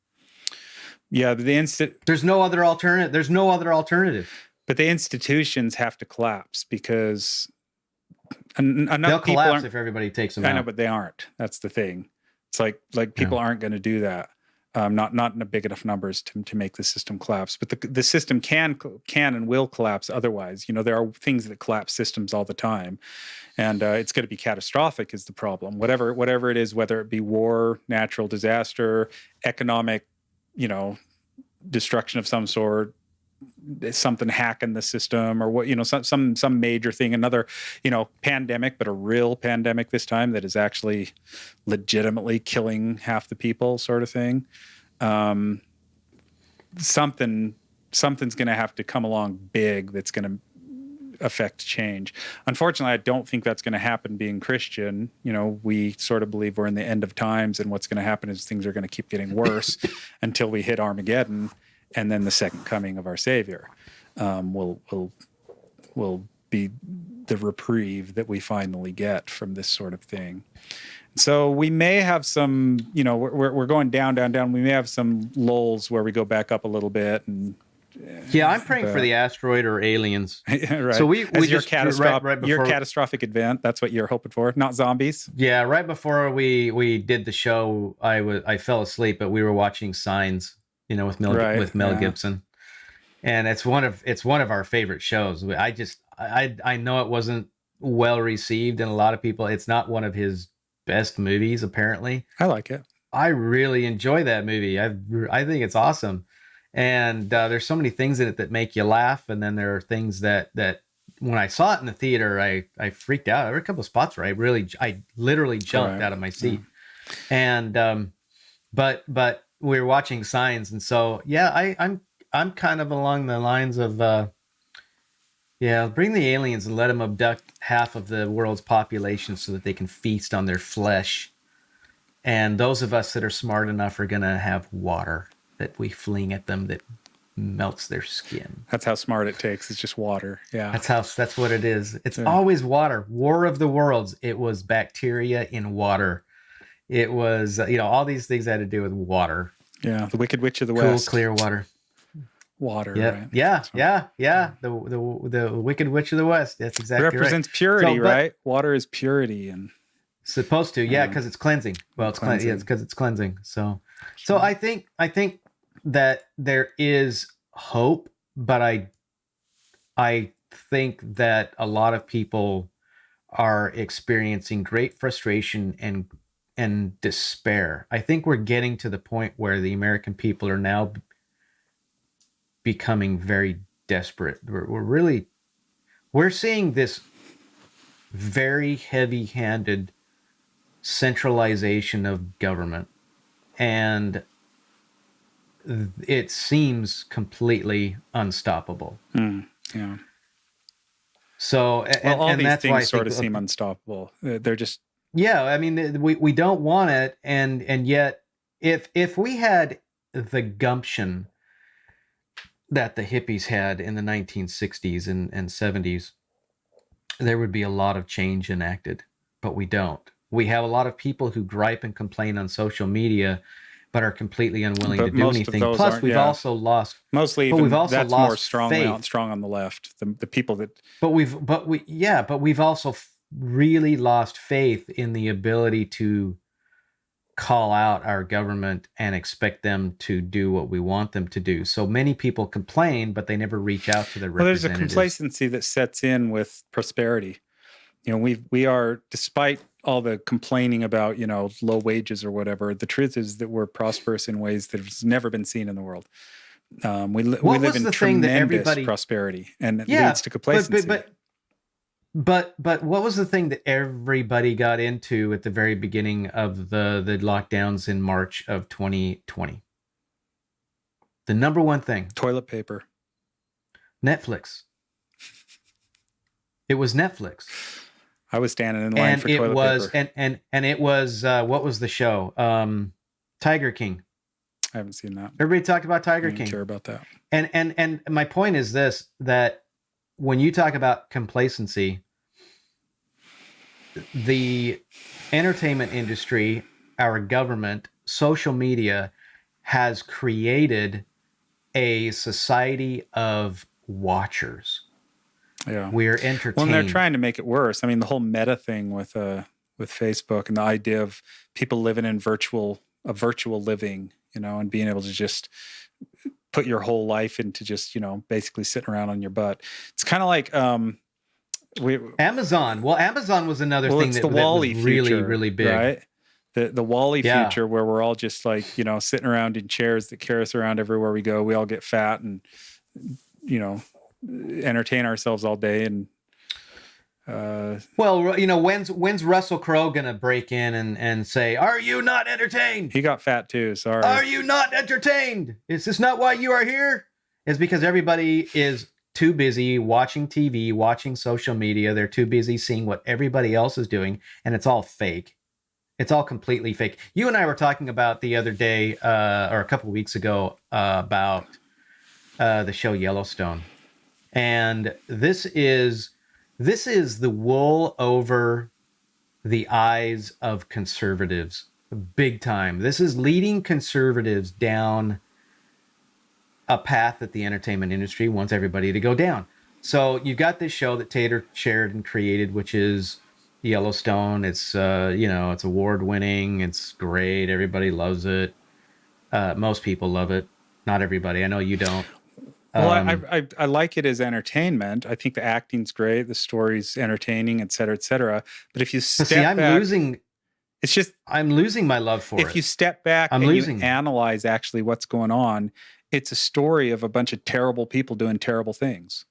B: Yeah,
A: there's no other alternative. There's no other alternative.
B: But the institutions have to collapse, because
A: they'll collapse if everybody takes them out.
B: I know, but they aren't. That's the thing. It's like people aren't going to do that. Not in a big enough numbers to make the system collapse. But the system can and will collapse otherwise. You know, there are things that collapse systems all the time, and it's going to be catastrophic is the problem. Whatever it is, whether it be war, natural disaster, economic, destruction of some sort, something hacking the system, or what, some major thing, another, pandemic, but a real pandemic this time that is actually legitimately killing half the people, sort of thing. Something's going to have to come along big that's going to affect change. Unfortunately, I don't think that's going to happen being Christian. We sort of believe we're in the end of times, and what's going to happen is things are going to keep getting worse until we hit Armageddon. And then the second coming of our Savior will be the reprieve that we finally get from this sort of thing. So we may have some, we're going down. We may have some lulls where we go back up a little bit. And
A: I'm praying for the asteroid or aliens.
B: Right.
A: So we
B: your
A: just
B: catastrophic event. That's what you're hoping for, not zombies.
A: Yeah. Right before we did the show, I fell asleep, but we were watching Signs. With Mel Gibson, and it's one of our favorite shows. I know it wasn't well received, and a lot of people. It's not one of his best movies, apparently.
B: I like it.
A: I really enjoy that movie. I think it's awesome, and there's so many things in it that make you laugh, and then there are things that when I saw it in the theater, I freaked out. There were a couple of spots where I literally jumped out of my seat, and but. We were watching Signs, and so I'm kind of along the lines of bring the aliens and let them abduct half of the world's population so that they can feast on their flesh, and those of us that are smart enough are gonna have water that we fling at them that melts their skin.
B: That's how smart it takes. It's just water. Yeah.
A: That's what it is. It's always water. War of the Worlds. It was bacteria in water. It was, all these things had to do with water.
B: Yeah. The Wicked Witch of the West.
A: Cool, clear water.
B: Water,
A: yeah,
B: right?
A: Yeah. The Wicked Witch of the West. That's exactly right.
B: It represents purity, right? Water is purity, and
A: supposed to, because it's cleansing. Well, it's cleansing. Yeah, it's because it's cleansing. So I think that there is hope, but I think that a lot of people are experiencing great frustration and despair. I think we're getting to the point where the American people are now becoming very desperate. We're seeing this very heavy-handed centralization of government, and it seems completely unstoppable.
B: Yeah.
A: So,
B: all
A: and
B: these
A: that's
B: things
A: why
B: sort of seem unstoppable. They're just
A: I mean, we don't want it, and yet if we had the gumption that the hippies had in the 1960s and 70s, there would be a lot of change enacted, but we don't. We have a lot of people who gripe and complain on social media, but are completely unwilling to do anything. Plus, we've also lost
B: mostly.
A: But we've also
B: that's
A: lost
B: more strong on the left. The people that.
A: But we've also really lost faith in the ability to call out our government and expect them to do what we want them to do. So many people complain, but they never reach out to their representatives.
B: There's a complacency that sets in with prosperity. We are, despite all the complaining about, low wages or whatever, the truth is that we're prosperous in ways that has never been seen in the world. We live in tremendous prosperity, and it leads to complacency.
A: But what was the thing that everybody got into at the very beginning of the lockdowns in March of 2020? The number one thing.
B: Toilet paper.
A: Netflix. It was Netflix.
B: I was standing in line for toilet paper.
A: And it was, what was the show? Tiger King.
B: I haven't seen that.
A: Everybody talked about Tiger King.
B: Sure about that.
A: And my point is this, that when you talk about complacency, the entertainment industry, our government, social media has created a society of watchers.
B: Yeah,
A: we're entertained.
B: Well, and they're trying to make it worse. I mean, the whole meta thing with Facebook and the idea of people living in virtual living, and being able to just put your whole life into just, basically sitting around on your butt. It's kind of like
A: Amazon. Well, Amazon was another thing that was really, really big.
B: Right? The Wall-E future, where we're all just like, sitting around in chairs that carry us around everywhere we go. We all get fat and, entertain ourselves all day. And
A: when's Russell Crowe gonna break in and say, "Are you not entertained?"
B: He got fat too. Sorry.
A: Are you not entertained? Is this not why you are here? It's because everybody is too busy watching TV, watching social media. They're too busy seeing what everybody else is doing, and it's all fake. It's all completely fake. You and I were talking about the other day, or a couple of weeks ago, about the show Yellowstone. And this is the wool over the eyes of conservatives, big time. This is leading conservatives down a path that the entertainment industry wants everybody to go down. So you've got this show that Tater Sheridan created, which is Yellowstone. It's it's award-winning. It's great. Everybody loves it. Most people love it. Not everybody. I know you don't.
B: Well, I like it as entertainment. I think the acting's great, the story's entertaining, et cetera, et cetera. But if you step back, I'm
A: losing my love for it.
B: If you step back and you analyze actually what's going on, it's a story of a bunch of terrible people doing terrible things.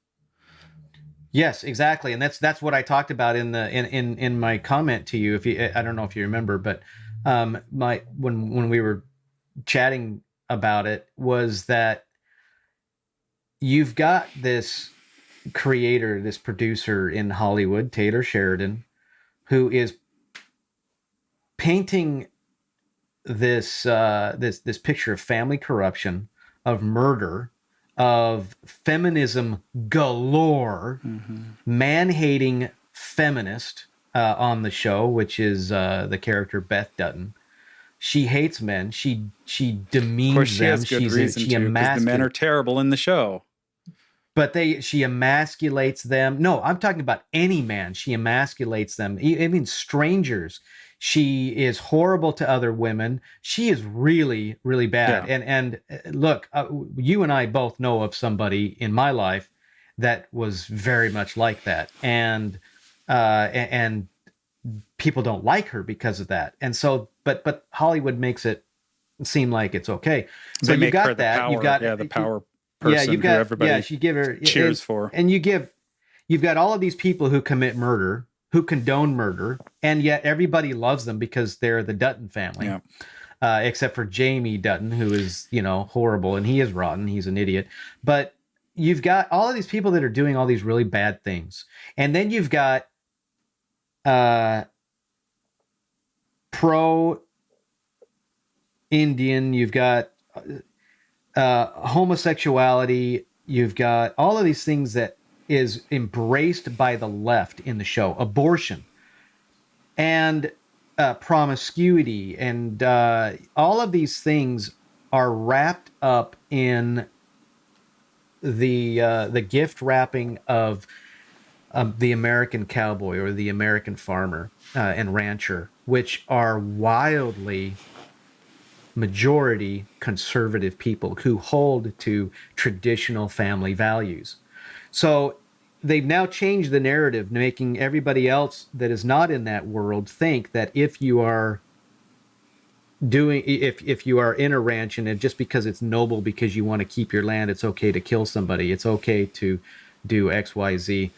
A: Yes, exactly, and that's what I talked about in my comment to you. I don't know if you remember, but when we were chatting about it, was that you've got this creator, this producer in Hollywood, Taylor Sheridan, who is painting this picture of family corruption, of murder, of feminism galore, man-hating feminist on the show, which is the character Beth Dutton. She hates men. She demeans
B: of course, she
A: them.
B: has good reason to, because the men are terrible in the show.
A: But she emasculates them. No, I'm talking about any man. She emasculates them. I mean, strangers. She is horrible to other women. She is really, really bad.
B: Yeah.
A: And look, you and I both know of somebody in my life that was very much like that, and people don't like her because of that. And so, but Hollywood makes it seem like it's okay. So
B: they
A: you
B: make
A: got
B: her
A: that.
B: Power,
A: you've got
B: the power person
A: you've got,
B: who everybody
A: she give her
B: cheers for.
A: And you've got all of these people who commit murder, who condone murder, and yet everybody loves them because they're the Dutton family.
B: Yeah.
A: Except for Jamie Dutton, who is, horrible, and he is rotten. He's an idiot. But you've got all of these people that are doing all these really bad things. And then you've got pro-Indian, you've got homosexuality, you've got all of these things that is embraced by the left in the show. Abortion and promiscuity, and all of these things are wrapped up in the gift wrapping of the American cowboy or the American farmer and rancher, which are wildly majority conservative people who hold to traditional family values. So they've now changed the narrative, making everybody else that is not in that world think that if you are in a ranch, and just because it's noble, because you want to keep your land, it's okay to kill somebody, it's okay to do XYZ.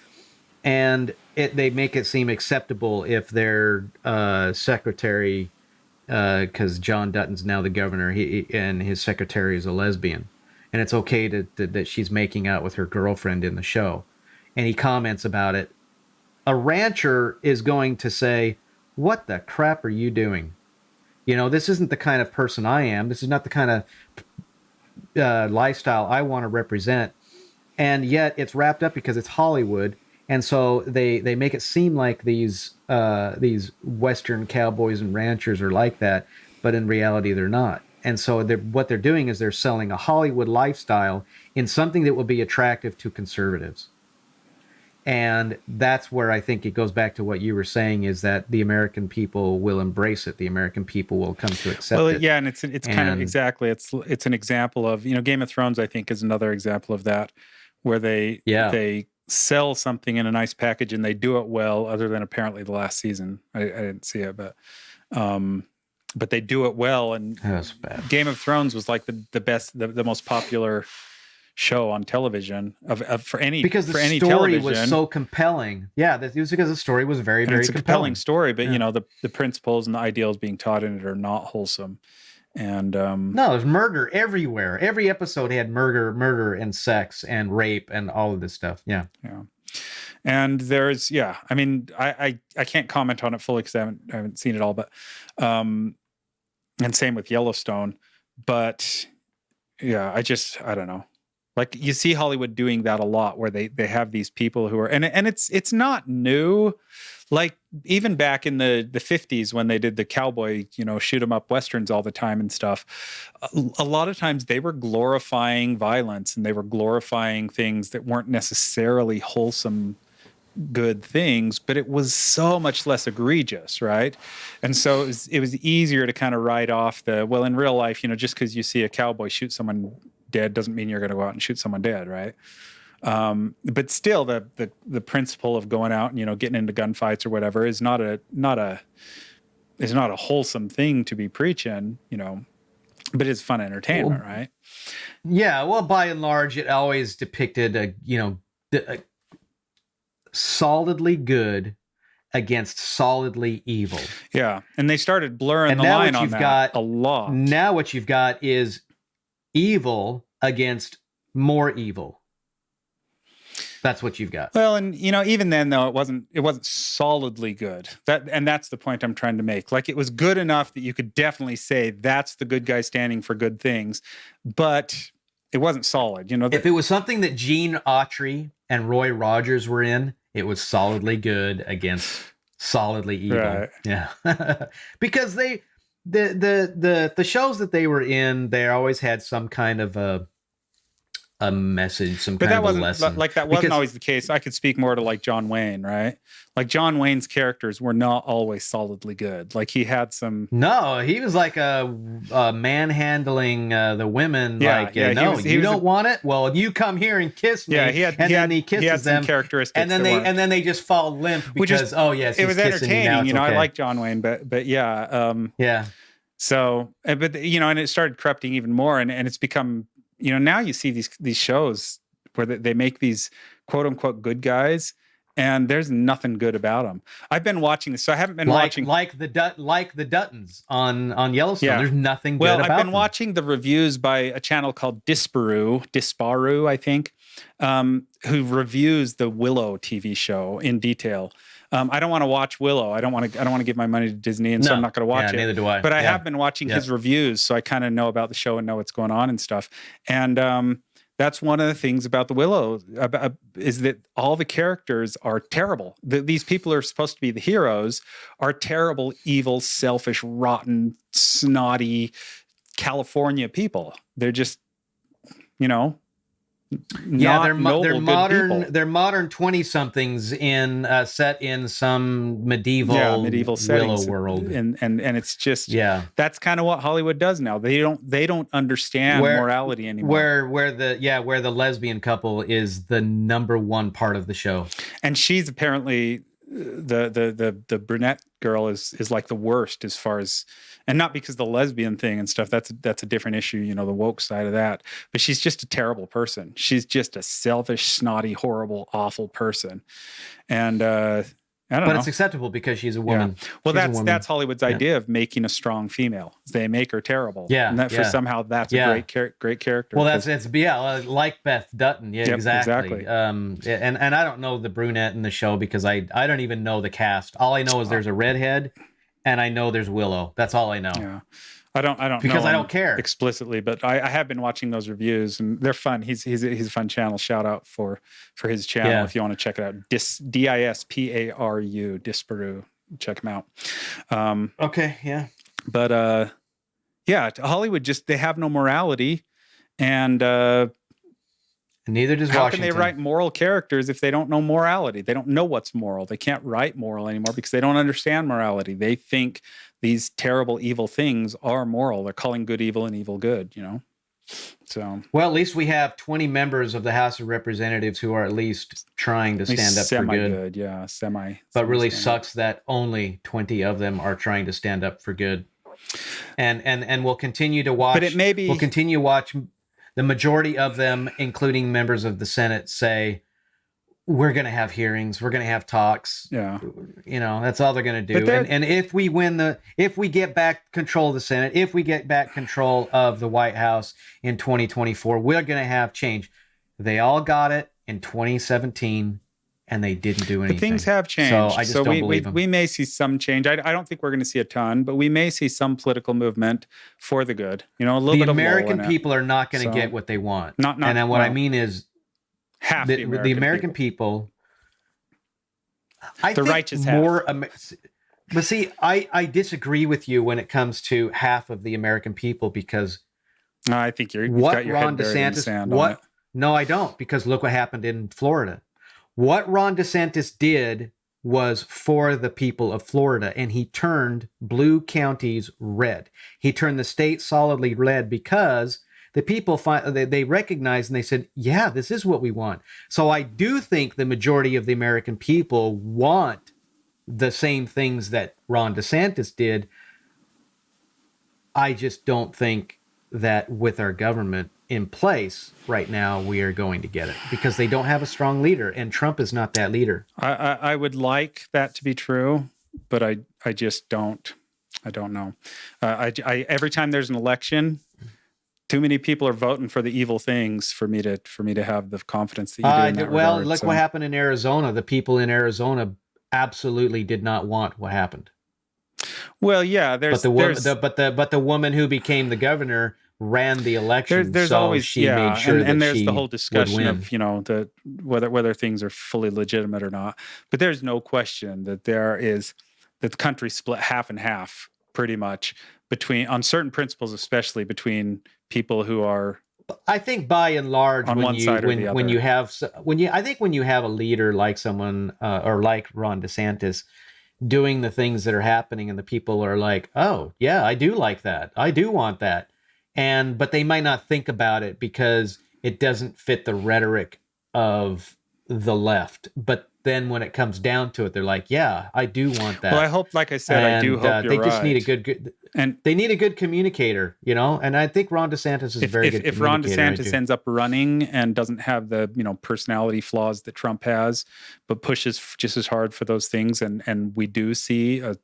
A: And they make it seem acceptable if their secretary, because John Dutton's now the governor, and his secretary is a lesbian, and it's okay that she's making out with her girlfriend in the show. And he comments about it. A rancher is going to say, "What the crap are you doing? This isn't the kind of person I am. This is not the kind of lifestyle I want to represent." And yet it's wrapped up because it's Hollywood. And so they make it seem like these Western cowboys and ranchers are like that, but in reality they're not. And so what they're doing is they're selling a Hollywood lifestyle in something that will be attractive to conservatives. And that's where I think it goes back to what you were saying, is that the American people will embrace it. The American people will come to accept it.
B: Well, yeah, and it's kind of exactly, it's an example of, Game of Thrones, I think, is another example of that, where they sell something in a nice package and they do it well, other than apparently the last season. I didn't see it, but they do it well. And
A: that's bad.
B: Game of Thrones was like the best, the most popular show on television for any
A: story
B: television.
A: Was so compelling. Yeah, it was because the story was very, very
B: compelling story, but the principles and the ideals being taught in it are not wholesome. And
A: no, there's murder everywhere. Every episode had murder and sex and rape and all of this stuff. Yeah.
B: And there's I mean, I can't comment on it fully because I haven't seen it all, but and same with Yellowstone. But yeah, I don't know. Like, you see Hollywood doing that a lot, where they have these people who are, and it's not new. Like, even back in the 50s, when they did the cowboy, shoot 'em up westerns all the time and stuff, a lot of times they were glorifying violence, and they were glorifying things that weren't necessarily wholesome, good things, but it was so much less egregious, right? And so it was easier to kind of write off in real life, just because you see a cowboy shoot someone dead doesn't mean you're going to go out and shoot someone dead, right? But still, the principle of going out and getting into gunfights or whatever is not a wholesome thing to be preaching, but it's fun entertainment, right?
A: Yeah, well, by and large, it always depicted a solidly good against solidly evil.
B: Yeah, and they started blurring the line on that a lot.
A: Now what you've got is evil against more evil. That's what you've got.
B: Well, and even then, though, it wasn't solidly good. That's the point I'm trying to make. Like, it was good enough that you could definitely say that's the good guy standing for good things, but it wasn't solid. You know,
A: if it was something that Gene Autry and Roy Rogers were in, it was solidly good against solidly evil.
B: Right.
A: Yeah. Because the shows that they were in, they always had some kind of a message, some
B: but
A: kind
B: that
A: of a
B: wasn't
A: lesson.
B: like that wasn't always the case. I could speak more to like John Wayne, right? Like John Wayne's characters were not always solidly good. Like he had some.
A: No, he was like a manhandling the women.
B: Yeah,
A: like,
B: yeah,
A: no, you don't want it. Well, you come here and kiss me.
B: Yeah,
A: he kisses them,
B: characteristics,
A: and then they just fall limp because
B: it was entertaining. You know,
A: okay.
B: I like John Wayne, but yeah,
A: yeah.
B: So, but you know, and it started corrupting even more, and it's become, you know, now you see these shows where they make these quote unquote good guys, and there's nothing good about them. I've been watching this, so I haven't been watching
A: like the Duttons on Yellowstone. Yeah. There's nothing good about them.
B: I've been watching the reviews by a channel called Disparu, I think, who reviews the Willow TV show in detail. I don't want to watch Willow. I don't want to give my money to Disney, and so I'm not going to watch it.
A: Neither do I.
B: But I have been watching his reviews, so I kind of know about the show and know what's going on and stuff. And that's one of the things about the Willow is that all the characters are terrible. These people are supposed to be the heroes, are terrible, evil, selfish, rotten, snotty California people. They're just, you know.
A: They're modern 20-somethings in set in some medieval settings, Willow world,
B: and it's just that's kind of what Hollywood does now. They don't understand morality anymore.
A: Where the lesbian couple is the number one part of the show, and
B: she's apparently the brunette girl is like the worst as far as. And not because the lesbian thing and stuff, that's a different issue, you know, the woke side of that. But she's just a terrible person. She's just a selfish, snotty, horrible, awful person. And I don't know.
A: But it's acceptable because she's a woman.
B: Yeah. Well, that's Hollywood's idea of making a strong female. They make her terrible.
A: Yeah.
B: And for somehow that's a great character.
A: Well, it's like Beth Dutton. Yeah, yep, exactly. And I don't know the brunette in the show because I don't even know the cast. All I know is there's a redhead. And I know there's Willow. That's all I know.
B: Yeah, I don't
A: because
B: know
A: I don't care
B: explicitly, but I have been watching those reviews and they're fun. He's a fun channel. Shout out for his channel if you want to check it out. Disparu, Disparu. Check him out.
A: Okay, yeah.
B: But Hollywood they have no morality, and
A: neither does
B: Washington.
A: How
B: can they write moral characters if they don't know morality? They don't know what's moral. They can't write moral anymore because they don't understand morality. They think these terrible, evil things are moral. They're calling good evil and evil good, you know? So,
A: well, at least we have 20 members of the House of Representatives who are at least trying to stand up for good.
B: Yeah,
A: But really sucks that only 20 of them are trying to stand up for good. And we'll continue to watch.
B: But we'll
A: continue to watch. The majority of them, including members of the Senate, say, we're going to have hearings. We're going to have talks.
B: Yeah.
A: You know, that's all they're going to do. And if we if we get back control of the Senate, if we get back control of the White House in 2024, we're going to have change. They all got it in 2017. And they didn't do anything.
B: But things have changed.
A: So I just don't believe them.
B: We may see some change. I don't think we're going to see a ton, but we may see some political movement for the good. You know, a little bit of
A: the American people are not going to get what they want. And then what I mean is
B: half
A: the American people.
B: The righteous half.
A: But see, I disagree with you when it comes to half of the American people because
B: I think you've got your head buried in the sand on it.
A: No, I don't, because look what happened in Florida. What Ron DeSantis did was for the people of Florida, and he turned blue counties red. He turned the state solidly red because the people they recognized and they said, yeah, this is what we want. So I do think the majority of the American people want the same things that Ron DeSantis did. I just don't think that with our government in place right now, we are going to get it because they don't have a strong leader, and Trump is not that leader.
B: I would like that to be true, but I just don't. I don't know. Every time there's an election, too many people are voting for the evil things for me to have the confidence that you do in that regard.
A: Look what happened in Arizona. The people in Arizona absolutely did not want what happened.
B: Well, yeah,
A: but the woman who became the governor ran the election.
B: There's
A: so
B: always
A: she made sure
B: and
A: that
B: there's
A: she
B: the whole discussion
A: would win.
B: of the whether things are fully legitimate or not. But there's no question that the country split half and half pretty much on certain principles, especially between people who are.
A: I think by and large,
B: on one side or the other.
A: when you have a leader like someone or like Ron DeSantis doing the things that are happening, and the people are like, oh yeah, I do like that, I do want that, but they might not think about it because it doesn't fit the rhetoric of the left. But then when it comes down to it, they're like, yeah, I do want that.
B: Well, I hope, like I said, I do hope you're
A: they just
B: right.
A: need a good and they need a good communicator, and I think Ron DeSantis is a very good communicator.
B: If Ron DeSantis ends up running and doesn't have the personality flaws that Trump has, but pushes just as hard for those things, and we do see a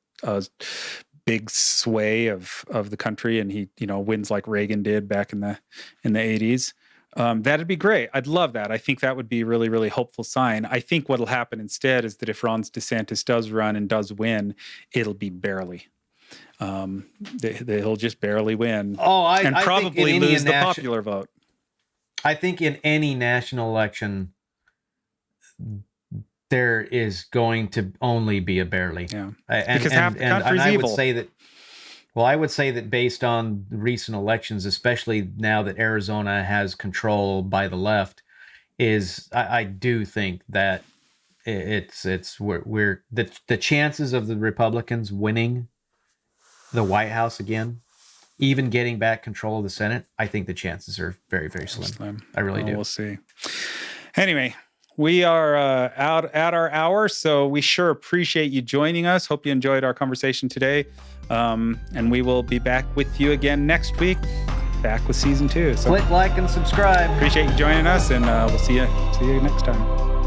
B: big sway of the country, and he wins like Reagan did back in the 80s. That'd be great. I'd love that. I think that would be a really, really hopeful sign. I think what'll happen instead is that if Ron DeSantis does run and does win, it'll be barely. He'll just barely win. And probably lose the popular vote.
A: I think in any national election, there is going to only be a barely.
B: Yeah.
A: Because
B: half the country's evil.
A: I would say that based on recent elections, especially now that Arizona has control by the left, I do think that we're the chances of the Republicans winning the White House again, even getting back control of the Senate, I think the chances are very, very slim. I really do.
B: We'll see. Anyway, we are out at our hour, so we sure appreciate you joining us. Hope you enjoyed our conversation today. And we will be back with you again next week, back with season 2. So
A: click like and subscribe.
B: Appreciate you joining us, and we'll see you next time.